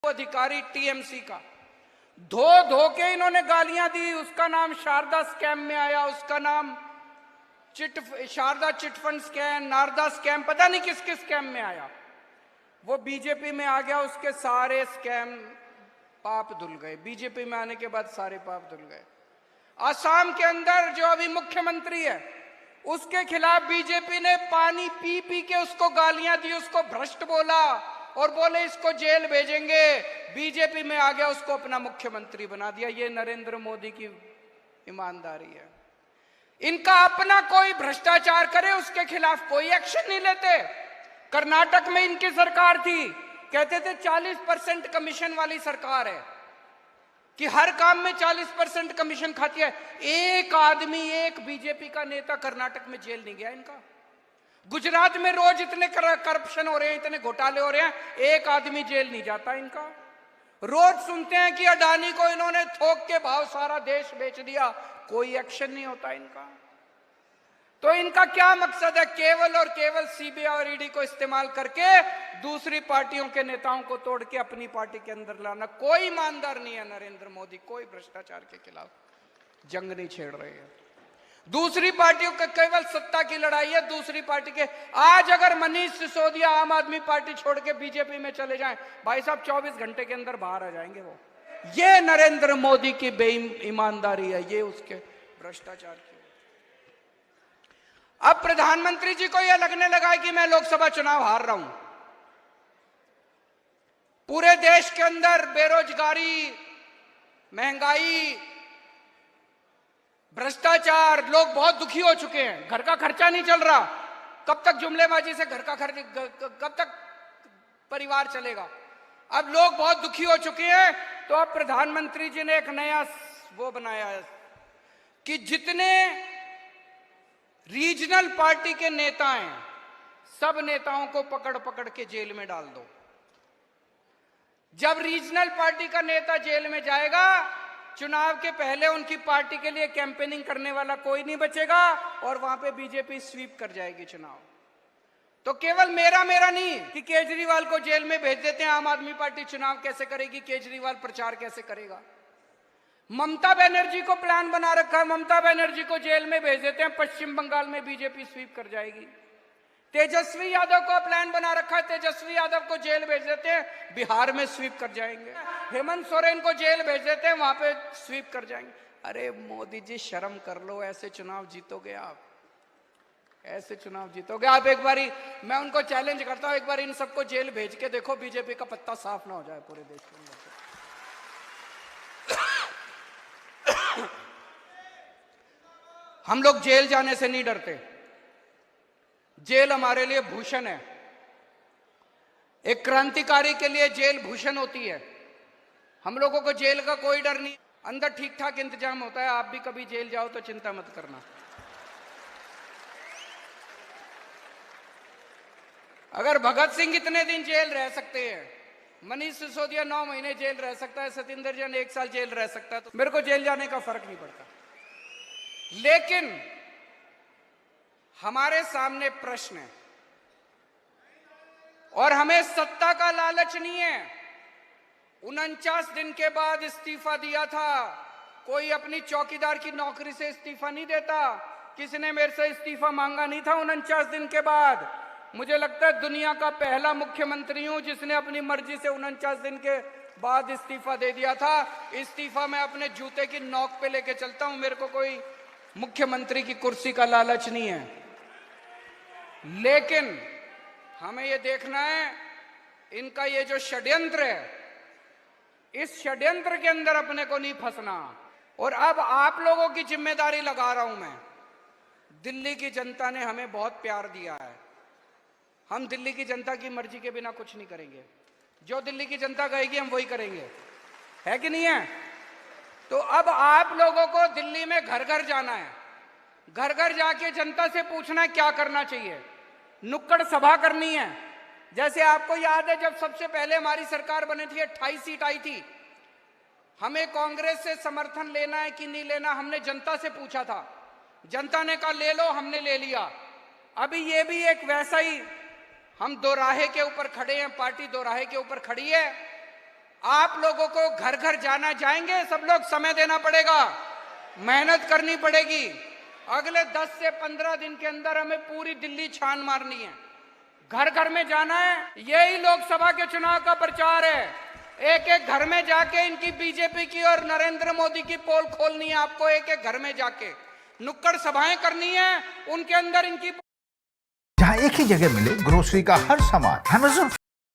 अधिकारी टीएमसी का धो धो के इन्होंने गालियां दी। उसका नाम शारदा स्कैम में आया, उसका नाम Sharda chit fund scam, Narada scam, पता नहीं किस किस स्कैम में आया। वो बीजेपी में आ गया, उसके सारे स्कैम पाप धुल गए। बीजेपी में आने के बाद सारे पाप धुल गए। असम के अंदर जो अभी मुख्यमंत्री है उसके खिलाफ बीजेपी ने पानी पी पी के उसको गालियां दी, उसको भ्रष्ट बोला और बोले इसको जेल भेजेंगे। बीजेपी में आ गया, उसको अपना मुख्यमंत्री बना दिया। ये नरेंद्र मोदी की ईमानदारी है। इनका अपना कोई भ्रष्टाचार करे उसके खिलाफ कोई एक्शन नहीं लेते। कर्नाटक में इनकी सरकार थी, कहते थे 40% कमीशन वाली सरकार है कि हर काम में 40% कमीशन खाती है। एक आदमी, एक बीजेपी का नेता कर्नाटक में जेल नहीं गया इनका। गुजरात में रोज इतने करप्शन हो रहे हैं, इतने घोटाले हो रहे हैं, एक आदमी जेल नहीं जाता इनका। रोज सुनते हैं कि अडानी को इन्होंने थोक के भाव सारा देश बेच दिया, कोई एक्शन नहीं होता इनका। तो इनका क्या मकसद है? केवल और केवल सीबीआई और ईडी को इस्तेमाल करके दूसरी पार्टियों के नेताओं को तोड़ के अपनी पार्टी के अंदर लाना। कोई ईमानदार नहीं है नरेंद्र मोदी, कोई भ्रष्टाचार के खिलाफ जंग नहीं छेड़ रहे हैं। दूसरी पार्टियों का केवल सत्ता की लड़ाई है। दूसरी पार्टी के आज अगर मनीष सिसोदिया आम आदमी पार्टी छोड़ के बीजेपी में चले जाएं, भाई साहब 24 घंटे के अंदर बाहर आ जाएंगे वो। ये नरेंद्र मोदी की बेईमानदारी है, ये उसके भ्रष्टाचार की। अब प्रधानमंत्री जी को यह लगने लगा है कि मैं लोकसभा चुनाव हार रहा हूं। पूरे देश के अंदर बेरोजगारी, महंगाई, भ्रष्टाचार, लोग बहुत दुखी हो चुके हैं। घर का खर्चा नहीं चल रहा। कब तक जुमलेबाजी से घर का खर्च, कब तक परिवार चलेगा? अब लोग बहुत दुखी हो चुके हैं। तो अब प्रधानमंत्री जी ने एक नया वो बनाया है कि जितने रीजनल पार्टी के नेता हैं, सब नेताओं को पकड़ पकड़ के जेल में डाल दो। जब रीजनल पार्टी का नेता जेल में जाएगा, चुनाव के पहले उनकी पार्टी के लिए कैंपेनिंग करने वाला कोई नहीं बचेगा और वहां पे बीजेपी स्वीप कर जाएगी चुनाव। तो केवल मेरा नहीं कि केजरीवाल को जेल में भेज देते हैं, आम आदमी पार्टी चुनाव कैसे करेगी, केजरीवाल प्रचार कैसे करेगा? ममता बनर्जी को प्लान बना रखा है, ममता बनर्जी को जेल में भेज देते हैं, पश्चिम बंगाल में बीजेपी स्वीप कर जाएगी। तेजस्वी यादव का प्लान बना रखा है, तेजस्वी यादव को जेल भेज देते हैं, बिहार में स्वीप कर जाएंगे। हेमंत सोरेन को जेल भेज देते हैं, वहां पे स्वीप कर जाएंगे। अरे मोदी जी शर्म कर लो, ऐसे चुनाव जीतोगे आप? ऐसे चुनाव जीतोगे आप? एक बारी मैं उनको चैलेंज करता हूं, एक बार इन सबको जेल भेज के देखो, बीजेपी का पत्ता साफ ना हो जाए पूरे देश के अंदर। हम लोग जेल जाने से नहीं डरते। जेल हमारे लिए भूषण है। एक क्रांतिकारी के लिए जेल भूषण होती है। हम लोगों को जेल का कोई डर नहीं। अंदर ठीक ठाक इंतजाम होता है। आप भी कभी जेल जाओ तो चिंता मत करना। अगर भगत सिंह इतने दिन जेल रह सकते हैं, मनीष सिसोदिया 9 महीने जेल रह सकता है, सतिंदर जैन 1 साल जेल रह सकता है, तो मेरे को जेल जाने का फर्क नहीं पड़ता। लेकिन हमारे सामने प्रश्न है और हमें सत्ता का लालच नहीं है। 49 दिन के बाद इस्तीफा दिया था। कोई अपनी चौकीदार की नौकरी से इस्तीफा नहीं देता। किसी ने मेरे से इस्तीफा मांगा नहीं था 49 दिन के बाद। मुझे लगता है दुनिया का पहला मुख्यमंत्री हूं जिसने अपनी मर्जी से 49 दिन के बाद इस्तीफा दे दिया था। इस्तीफा मैं अपने जूते की नोक पे लेके चलता हूं। मेरे को कोई मुख्यमंत्री की कुर्सी का लालच नहीं है। लेकिन हमें यह देखना है इनका ये जो षड्यंत्र है, इस षड्यंत्र के अंदर अपने को नहीं फंसना। और अब आप लोगों की जिम्मेदारी लगा रहा हूं मैं। दिल्ली की जनता ने हमें बहुत प्यार दिया है। हम दिल्ली की जनता की मर्जी के बिना कुछ नहीं करेंगे। जो दिल्ली की जनता कहेगी हम वही करेंगे, है कि नहीं है? तो अब आप लोगों को दिल्ली में घर घर जाना है। घर घर जाके जनता से पूछना है क्या करना चाहिए। नुक्कड़ सभा करनी है। जैसे आपको याद है जब सबसे पहले हमारी सरकार बनी थी, 28 सीट आई थी। हमें कांग्रेस से समर्थन लेना है कि नहीं लेना, हमने जनता से पूछा था। जनता ने कहा ले लो, हमने ले लिया। अभी ये भी एक वैसा ही, हम दोराहे के ऊपर खड़े हैं, पार्टी दोराहे के ऊपर खड़ी है। आप लोगों को घर घर जाना जाएंगे, सब लोग समय देना पड़ेगा, मेहनत करनी पड़ेगी। अगले 10 से 15 दिन के अंदर हमें पूरी दिल्ली छान मारनी है, घर घर में जाना है। यही लोकसभा के चुनाव का प्रचार है। एक एक घर में जाके इनकी बीजेपी की और नरेंद्र मोदी की पोल खोलनी है आपको, एक एक घर में जाके नुक्कड़ सभाएं करनी है, उनके अंदर इनकी जहां एक ही जगह मिले ग्रोसरी का हर सामान। Amazon